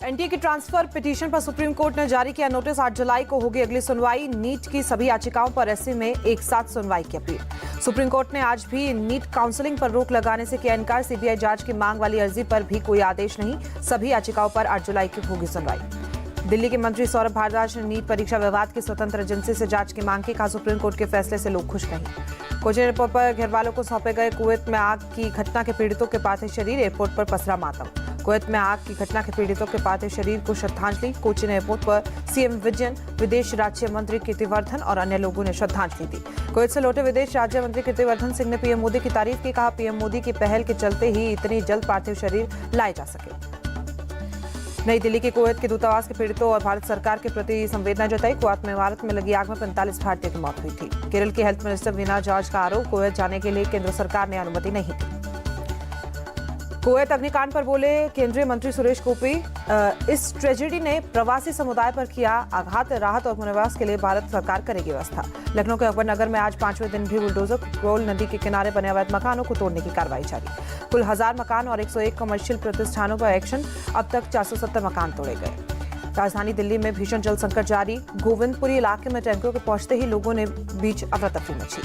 NDA की transfer petition पर supreme court ने जारी किया नोटिस। 8 जुलाई को होगी अगली सुनवाई। नीट की सभी याचिकाओं पर ऐसे में एक साथ सुनवाई की अपील। सुप्रीम कोर्ट ने आज भी नीट काउंसलिंग पर रोक लगाने से किया इनकार। सीबीआई जांच की मांग वाली अर्जी पर भी कोई आदेश नहीं। सभी याचिकाओं पर 8 जुलाई की होगी सुनवाई। दिल्ली के मंत्री सौरभ भारद्वाज ने नीट परीक्षा विवाद की स्वतंत्र एजेंसी से जांच की मांग की। कहा, सुप्रीम कोर्ट के फैसले से लोग खुश नहीं। कोचिन एयरपोर्ट पर घरवालों को सौंपे गए कुवैत में आग की घटना के पीड़ितों के पार्थिव शरीर। एयरपोर्ट पर पसरा मातम। कुवैत में आग की घटना के पीड़ितों के पार्थिव शरीर को श्रद्धांजलि। कोचिन एयरपोर्ट पर सीएम विजयन, विदेश राज्य मंत्री कीर्तिवर्धन और अन्य लोगों ने श्रद्धांजलि दी। कुवैत से लौटे विदेश राज्य मंत्री कीर्तिवर्धन सिंह ने पीएम मोदी की तारीफ की। कहा, पीएम मोदी की पहल के चलते ही इतनी जल्द पार्थिव शरीर लाए जा सके। नई दिल्ली के कुवैत के दूतावास के पीड़ितों और भारत सरकार के प्रति संवेदना जताई। कुवैत में इमारत में लगी आग में 45 भारतीयों की मौत हुई थी। केरल के हेल्थ मिनिस्टर वीना जॉर्ज का आरोप, कुवैत जाने के लिए केंद्र सरकार ने अनुमति नहीं दी। कुवैत अग्निकांड पर बोले केंद्रीय मंत्री सुरेश गोपी, इस ट्रेजेडी ने प्रवासी समुदाय पर किया आघात। राहत और पुनर्वास के लिए भारत सरकार करेगी व्यवस्था। लखनऊ के अकबर नगर में आज 5वें दिन भी बुलडोजर कोल नदी के किनारे बने अवैध मकानों को तोड़ने की कार्रवाई जारी। कुल 1000 मकान और 101 कमर्शियल प्रतिष्ठानों पर एक्शन। अब तक 470 मकान तोड़े गए। राजधानी दिल्ली में भीषण जल संकट जारी। गोविंदपुरी इलाके में टैंकरों के पहुंचते ही लोगों ने बीच अफरा-तफरी मची।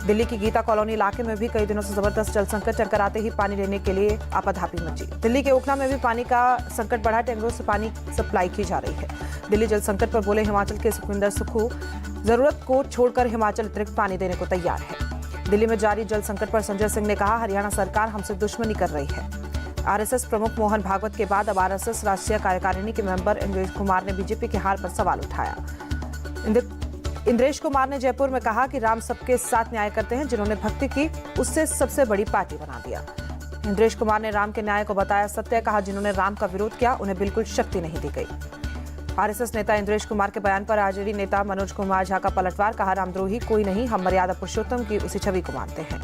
दिल्ली की गीता कॉलोनी इलाके में भी कई दिनों से जबरदस्त जल संकट। टैंकर आते ही पानी लेने के लिए आपाधापी मची। दिल्ली के ओखला में भी पानी का संकट बढ़ा। टैंकरों से पानी सप्लाई की जा रही है। दिल्ली जल संकट पर बोले हिमाचल के सुखविंदर सुक्खू, जरूरत को छोड़कर हिमाचल अतिरिक्त पानी देने को तैयार है। दिल्ली में जारी जल संकट पर संजय सिंह ने कहा, हरियाणा सरकार हमसे दुश्मनी कर रही है। आरएसएस प्रमुख मोहन भागवत के बाद अब आरएसएस राष्ट्रीय कार्यकारिणी के मेंबर इंद्रेश कुमार ने बीजेपी की हार पर सवाल उठाया। इंद्रेश कुमार ने जयपुर में कहा कि राम सबके साथ न्याय करते हैं। जिन्होंने भक्ति की उससे सबसे बड़ी पार्टी बना दिया। इंद्रेश कुमार ने राम के न्याय को बताया सत्य। कहा, जिन्होंने राम का विरोध किया उन्हें बिल्कुल शक्ति नहीं दी गई। आरएसएस नेता इंद्रेश कुमार के बयान पर आरजेडी नेता मनोज कुमार झा का पलटवार। कहा, रामद्रोही कोई नहीं, हम मर्यादा पुरुषोत्तम की उसी छवि को मानते हैं।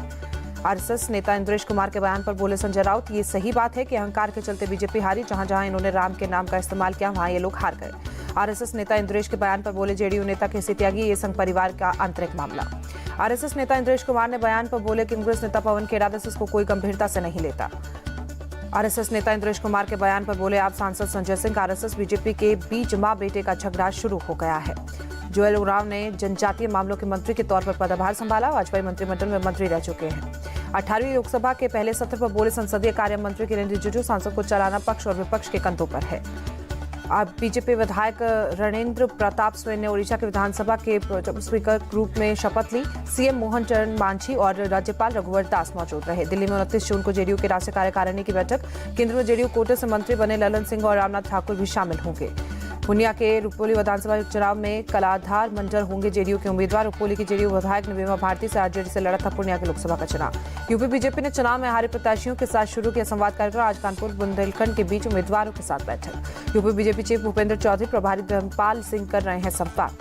आरएसएस नेता इंद्रेश कुमार के बयान पर बोले संजय राउत, ये सही बात है कि अहंकार के चलते बीजेपी हारी। जहां जहां इन्होंने राम के नाम का इस्तेमाल किया वहां ये लोग हार गए। आरएसएस नेता इंद्रेश के बयान पर बोले जेडीयू नेता केसी त्यागी, ये संघ परिवार का आंतरिक मामला। आरएसएस नेता इंद्रेश कुमार ने बयान पर बोले कांग्रेस नेता पवन खेड़ा इसको कोई गंभीरता से नहीं लेता। आरएसएस नेता इंद्रेश कुमार के बयान पर बोले आप सांसद संजय सिंह, आरएसएस बीजेपी के बीच मां बेटे का झगड़ा शुरू हो गया है। जोएल उरांव ने जनजातीय मामलों के मंत्री के तौर पर पदभार संभाला। वाजपेयी मंत्रिमंडल में मंत्री रह चुके हैं। 18वीं लोकसभा के पहले सत्र पर बोले संसदीय कार्य मंत्री किरेन रिजिजू, सांसद को चलाना पक्ष और विपक्ष के कंधों पर है। अब बीजेपी विधायक रणेंद्र प्रताप स्वयं ने ओडिशा के विधानसभा के स्पीकर के रूप में शपथ ली। सीएम मोहन चरण मांझी और राज्यपाल रघुवर दास मौजूद रहे। दिल्ली में 29 जून को जेडीयू के राष्ट्रीय कार्यकारिणी की बैठक। केंद्र में जेडीयू कोटे से मंत्री बने ललन सिंह और रामनाथ ठाकुर भी शामिल होंगे। पुनिया के रुपोली विधानसभा चुनाव में कलाधार मंजर होंगे जेडीयू के उम्मीदवार। रुपोली की जेडीयू विधायक नवीमा भारती से आरजेडी से लड़ा था पुनिया के लोकसभा का चुनाव। यूपी बीजेपी ने चुनाव में हारे प्रत्याशियों के साथ शुरू किया संवाद कार्यक्रम। आज कानपुर बुंदेलखंड के बीच उम्मीदवारों के साथ बैठक। UP BJP chief Bhupendra Chaudhary प्रभारी धर्मपाल सिंह कर रहे हैं संवाद।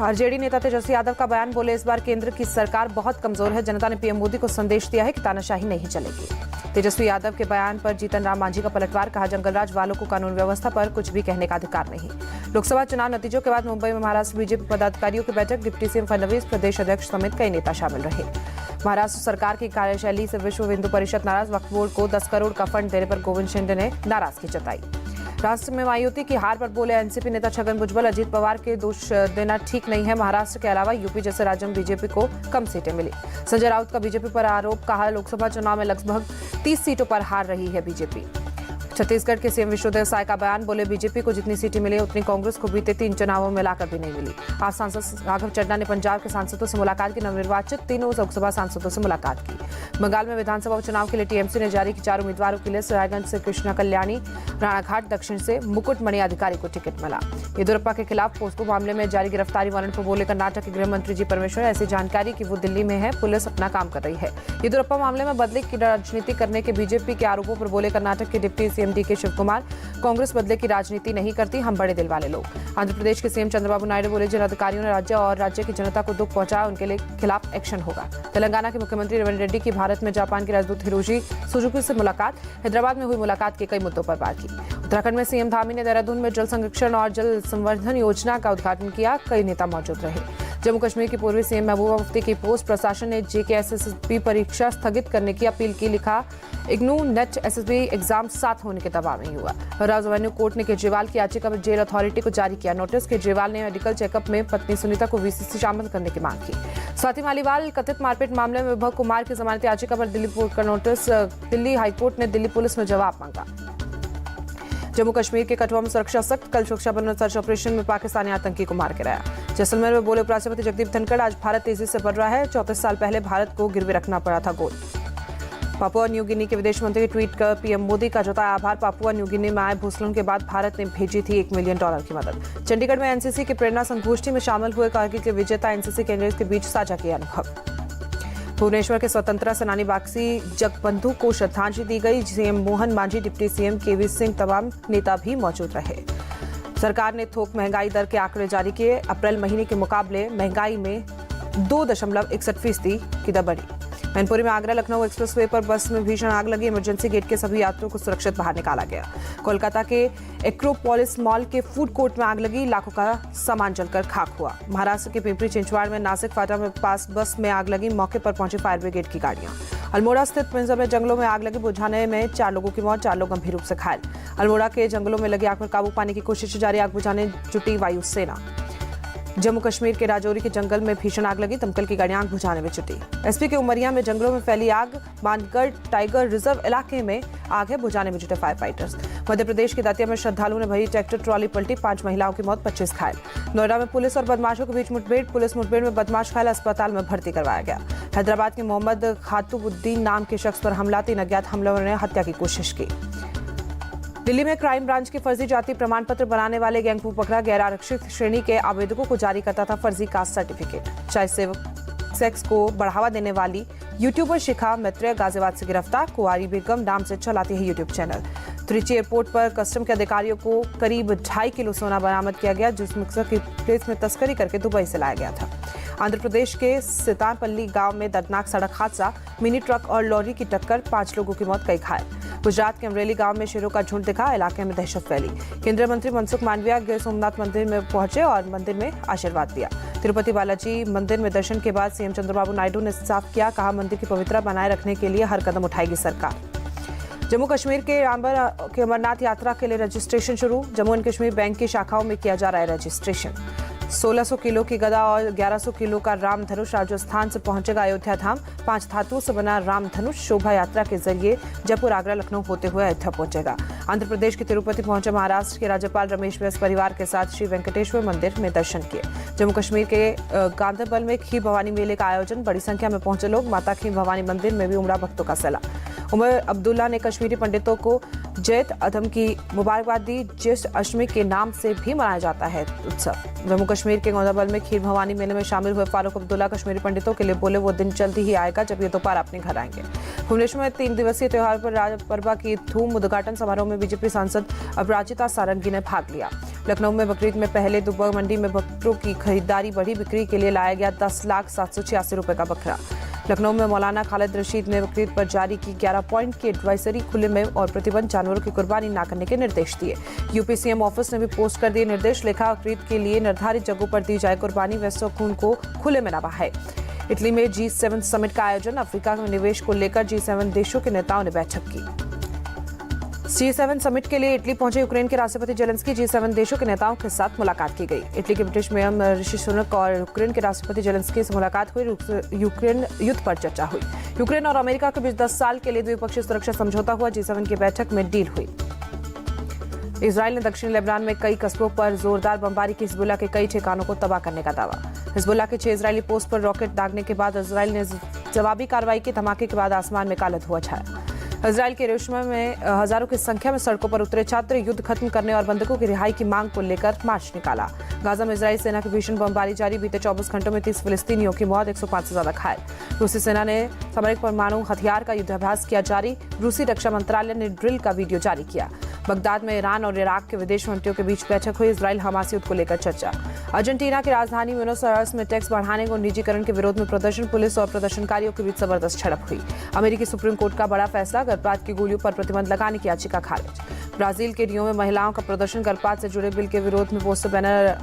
आरजेडी नेता तेजस्वी यादव का बयान, बोले इस बार केंद्र की सरकार बहुत कमजोर है। जनता ने पीएम मोदी को संदेश दिया है कि तानाशाही नहीं चलेगी। तेजस्वी यादव के बयान पर जीतन राम मांझी का पलटवार। कहा, जंगलराज वालों को कानून व्यवस्था पर कुछ भी कहने का अधिकार नहीं। लोकसभा चुनाव नतीजों के बाद मुंबई में महाराष्ट्र बीजेपी पदाधिकारियों की बैठक। डिप्टी सीएम फडणवीस, प्रदेश अध्यक्ष समेत कई नेता शामिल रहे। महाराष्ट्र सरकार की कार्यशैली से विश्व हिंदू परिषद नाराज। वक्फ बोर्ड को 10 करोड़ का फंड देने पर गोविंद शिंदे ने नाराजगी जताई। राष्ट्र में मायावती की हार पर बोले एनसीपी नेता छगन भुजबल, अजीत पवार के दोष देना ठीक नहीं है। महाराष्ट्र के अलावा यूपी जैसे राज्यों में बीजेपी को कम सीटें मिली। संजय राउत का बीजेपी पर आरोप। कहा, लोकसभा चुनाव में लगभग 30 सीटों पर हार रही है बीजेपी। छत्तीसगढ़ के सीएम विष्णुदेव साय का बयान, बोले बीजेपी को जितनी सीटें मिली उतनी कांग्रेस को बीते 3 चुनावों में लाकर भी नहीं मिली। आज सांसद राघव चड्ढा ने पंजाब के सांसदों से मुलाकात की। नवनिर्वाचित तीनों लोकसभा सांसदों से मुलाकात की। बंगाल में विधानसभा चुनाव के लिए टीएमसी ने जारी की 4 उम्मीदवारों की लिस्ट। रायगंज से कृष्णा कल्याणी, राणाघाट दक्षिण से मुकुटमणि अधिकारी को टिकट मिला। येदियुरप्पा के खिलाफ पोस्को मामले में जारी गिरफ्तारी वारंट पर बोले कर्नाटक के गृह मंत्री जी परमेश्वर, ऐसी जानकारी कि वो दिल्ली में है, पुलिस अपना काम कर रही है। येदियुरप्पा मामले में बदले की राजनीति करने के बीजेपी के आरोपों पर बोले कर्नाटक के डिप्टी सीएम डीके शिवकुमार, कांग्रेस बदले की राजनीति नहीं करती, हम बड़े दिल वाले लोग। आंध्र प्रदेश के सीएम चंद्रबाबू नायडू बोले जिन अधिकारियों ने राज्य और राज्य की जनता को दुख पहुंचाया उनके खिलाफ एक्शन होगा। तेलंगाना के मुख्यमंत्री रेवंत रेड्डी की भारत में जापान के राजदूत हिरोशी सुजुकी से मुलाकात। हैदराबाद में हुई मुलाकात के कई मुद्दों पर बात की। उत्तराखंड में सीएम धामी ने देहरादून में जल संरक्षण और जल संवर्धन योजना का उद्घाटन किया। कई नेता मौजूद रहे। जम्मू कश्मीर की पूर्वी सीएम महबूबा मुफ्ती की पोस्ट प्रशासन ने JK-SSB परीक्षा स्थगित करने की अपील की। लिखा, इग्नू नेट SSB एग्जाम 7 होने के दबाव में हुआ। राज एवेन्यू कोर्ट ने केजरीवाल की याचिका पर जेल अथॉरिटी को जारी किया नोटिस। केजरीवाल ने मेडिकल चेकअप में पत्नी सुनीता को VCC शामिल करने की मांग की। स्वाति मालीवाल कथित मारपीट मामले में विभव कुमार की जमानत याचिका पर दिल्ली कोर्ट का नोटिस। दिल्ली हाईकोर्ट ने दिल्ली पुलिस में जवाब मांगा। जम्मू कश्मीर के कठुआ में सुरक्षा सख्त। कल सुरक्षा बलों ने सर्च ऑपरेशन में पाकिस्तानी आतंकी को मार गिराया। जैसलमेर में बोले उपराष्ट्रपति जगदीप धनखड़, आज भारत तेजी से बढ़ रहा है। 34 साल पहले भारत को गिरवे रखना पड़ा था गोल्ड। पापुआ न्यू गिनी के विदेश मंत्री ट्वीट कर पीएम मोदी का जताया आभार। पापुआ न्यू गिनी में आए भूस्खलन के बाद भारत ने भेजी थी $1 मिलियन की मदद। चंडीगढ़ में एनसीसी की प्रेरणा संगोष्ठी में शामिल हुए कारगिल के विजेता एनसीसी कैडेट्स के बीच साझा किया अनुभव। भुवनेश्वर के स्वतंत्रता सेनानी बागसी जगबंधु को श्रद्धांजलि दी गई। CM Mohan Manjhi, deputy CM KV Singh, तमाम नेता भी मौजूद रहे। सरकार ने थोक महंगाई दर के आंकड़े जारी किए। अप्रैल महीने के मुकाबले महंगाई में 2.61% की दर बढ़ी। मैनपुरी में आगरा लखनऊ एक्सप्रेसवे पर बस में भीषण आग लगी। इमरजेंसी गेट के सभी यात्रियों को सुरक्षित बाहर निकाला गया। कोलकाता के एक्रोपोलिस मॉल के फूड कोर्ट में आग लगी। लाखों का सामान जलकर खाक हुआ। महाराष्ट्र के पिंपरी चिंचवाड़ में नासिक फाटा में पास बस में आग लगी। मौके पर पहुंची फायर ब्रिगेड की गाड़ियां। अल्मोड़ा स्थित पिंजर में जंगलों में आग लगी। बुझाने में 4 लोगों की मौत, 4 लोग गंभीर रूप से घायल। अल्मोड़ा के जंगलों में लगी आग पर काबू पाने की कोशिश जारी। आग बुझाने जुटी वायुसेना। जम्मू कश्मीर के राजौरी के जंगल में भीषण आग लगी। दमकल की गाड़ियां आग बुझाने में जुटी। एसपी के उमरिया में जंगलों में फैली आग। मानगढ़ टाइगर रिजर्व इलाके में आग है, बुझाने में जुटे फायर फाइटर्स। मध्य प्रदेश के दतिया में श्रद्धालुओं ने भरी ट्रैक्टर ट्रॉली पलटी। 5 महिलाओं की मौत, 25 घायल। नोएडा में पुलिस और बदमाशों के बीच मुठभेड़। पुलिस मुठभेड़ में बदमाश घायल, अस्पताल में भर्ती करवाया गया। हैदराबाद के मोहम्मद खातुबुद्दीन नाम के शख्स पर हमला। 3 अज्ञात हमलावरों ने हत्या की कोशिश की। दिल्ली में क्राइम ब्रांच के फर्जी जाति प्रमाण पत्र बनाने वाले गैंग को पकड़ा। गैर आरक्षित श्रेणी के आवेदकों को जारी करता था फर्जी कास्ट सर्टिफिकेट। चाय सेक्स को बढ़ावा देने वाली यूट्यूबर शिखा मैत्रेय गाजियाबाद से गिरफ्तार। कुआरी बेगम नाम से चलाती है यूट्यूब चैनल। त्रिची एयरपोर्ट पर कस्टम के अधिकारियों को करीब 2.5 किलो सोना बरामद किया गया, जिस मिक्सर की प्लेट में तस्करी करके दुबई से लाया गया था। आंध्र प्रदेश के सितानपल्ली गांव में दर्दनाक सड़क हादसा। मिनी ट्रक और लॉरी की टक्कर, 5 लोगों की मौत, कई घायल। गुजरात के अमरेली गांव में शेरों का झुंड दिखा। इलाके में दहशत फैली। केंद्रीय मंत्री मनसुख मांडविया गिर सोमनाथ मंदिर में पहुंचे और मंदिर में आशीर्वाद दिया। तिरुपति बालाजी मंदिर में दर्शन के बाद सीएम चंद्रबाबू नायडू ने साफ किया, कहा मंदिर की पवित्रता बनाए रखने के लिए हर कदम उठाएगी सरकार। जम्मू कश्मीर के रामबन के अमरनाथ यात्रा के लिए रजिस्ट्रेशन शुरू। जम्मू एंड कश्मीर बैंक की शाखाओं में किया जा रहा है रजिस्ट्रेशन। 1600 किलो की गदा और 1100 किलो का रामधनुष राजस्थान से पहुंचेगा अयोध्या धाम। 5 धातुओं से बना रामधनुष शोभा यात्रा के जरिए जयपुर, आगरा, लखनऊ होते हुए अयोध्या पहुंचेगा। आंध्र प्रदेश के तिरुपति पहुंचे महाराष्ट्र के राज्यपाल रमेश बैस परिवार के साथ श्री वेंकटेश्वर मंदिर में दर्शन किए। जम्मू कश्मीर के गांधरबल में खीर भवानी मेले का आयोजन। बड़ी संख्या में पहुंचे लोग। माता खीर भवानी मंदिर में भी उमड़ा भक्तों का सैलाब। उमर अब्दुल्ला ने कश्मीरी पंडितों को जैत अदम की मुबारकबाद दी। ज्येष्ठ अष्टमी के नाम से भी मनाया जाता है उत्सव। जम्मू कश्मीर के गांधरबल में खीर भवानी मेले में शामिल हुए फारूक अब्दुल्ला कश्मीरी पंडितों के लिए बोले, वो दिन जल्दी ही आएगा जब ये दोपहर अपने घर आएंगे। भुवनेश्वर में 3 दिवसीय त्योहार पर राजपर्वा की धूम। उद्घाटन समारोह में बीजेपी सांसद अपराजिता सारंगी ने भाग लिया। लखनऊ में बकरीद में पहले दुबई मंडी में बकरों की खरीदारी बढ़ी। बिक्री के लिए लाया गया 10,786 रुपए का बकरा। लखनऊ में मौलाना खालिद रशीद ने बकरीद पर जारी की 11 पॉइंट की एडवाइजरी। खुले में और प्रतिबंध जानवरों की कुर्बानी न करने के निर्देश दिए। यूपी सीएम ऑफिस ने भी पोस्ट कर दिए निर्देश। लिखा, बकरीद के लिए निर्धारित जगहों पर दी जाए कुर्बानी, वैसे खून को खुले में न बहाए। इटली में G7 समिट का आयोजन। अफ्रीका में निवेश को लेकर G7 देशों के नेताओं ने बैठक की। G7 समिट के लिए इटली पहुंचे यूक्रेन के राष्ट्रपति जेलेंस्की। G7 देशों के नेताओं के साथ मुलाकात की गई। इटली के ब्रिटिश मेयर ऋषि सुनक और यूक्रेन के राष्ट्रपति जेलेंस्की से मुलाकात हुई। यूक्रेन युद्ध पर चर्चा हुई। यूक्रेन और अमेरिका के बीच 10 साल के लिए द्विपक्षीय सुरक्षा समझौता हुआ। G7 की बैठक में डील हुई। इजराइल ने दक्षिणी लेबनान में कई कस्बों पर जोरदार बमबारी की। हिजबुल्लाह के कई ठिकानों को तबाह करने का दावा। हिजबुल्लाह के 6 इजरायली पोस्ट पर रॉकेट दागने के बाद इजराइल ने जवाबी कार्रवाई की। धमाके के बाद आसमान में काला धुआं छाया। इजराइल के यरूशलेम में हजारों की संख्या में सड़कों पर उतरे छात्र। युद्ध खत्म करने और बंधकों की रिहाई की मांग को लेकर मार्च निकाला। गाजा में इजराइल सेना की भीषण बमबारी जारी। बीते 24 घंटों में 30 फिलिस्तीनियों की मौत, 105 से ज्यादा घायल। रूसी सेना ने सामरिक परमाणु हथियार का युद्धाभ्यास किया जारी। रूसी रक्षा मंत्रालय ने ड्रिल का वीडियो जारी किया। बगदाद में ईरान और इराक के विदेश मंत्रियों के बीच बैठक हुई। इजराइल हमास युद्ध को लेकर चर्चा। अर्जेंटीना की राजधानी ब्यूनस आयर्स में टैक्स बढ़ाने को निजीकरण के विरोध में प्रदर्शन। पुलिस और प्रदर्शनकारियों के बीच जबरदस्त झड़प हुई। अमेरिकी सुप्रीम कोर्ट का बड़ा फैसला। गर्भपात की गोलियों पर प्रतिबंध लगाने की याचिका खारिज। ब्राजील के रियो में महिलाओं का प्रदर्शन। गर्भपात से जुड़े बिल के विरोध में पोस्टर बैनर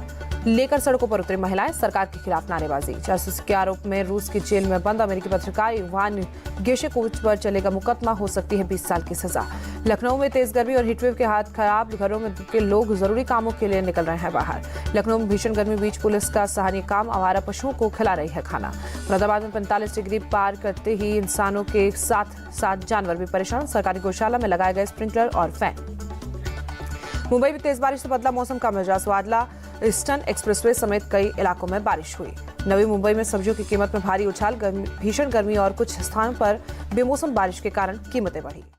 लेकर सड़कों पर उतरी महिलाएं, सरकार के खिलाफ नारेबाजी। जासूसी के आरोप में रूस की जेल में बंद अमेरिकी पत्रकार इवान गेशेकोविच पर चलेगा मुकदमा, हो सकती है 20 साल की सजा। लखनऊ में तेज गर्मी और हीटवेव के हाथ खराब, घरों में के लोग जरूरी कामों के लिए निकल रहे हैं बाहर। लखनऊ में भीषण गर्मी बीच पुलिस का सराहनीय काम, आवारा पशुओं को खिला रही है खाना। मुरादाबाद में 45 डिग्री पार करते ही इंसानों के साथ साथ जानवर भी परेशान, सरकारी गौशाला में लगाए गए स्प्रिंकलर और फैन। मुंबई में तेज बारिश से बदला मौसम का मिजाज, वादला ईस्टर्न एक्सप्रेसवे समेत कई इलाकों में बारिश हुई। नवी मुंबई में सब्जियों की कीमत में भारी उछाल, भीषण गर्मी और कुछ स्थानों पर बेमौसम बारिश के कारण कीमतें बढ़ी।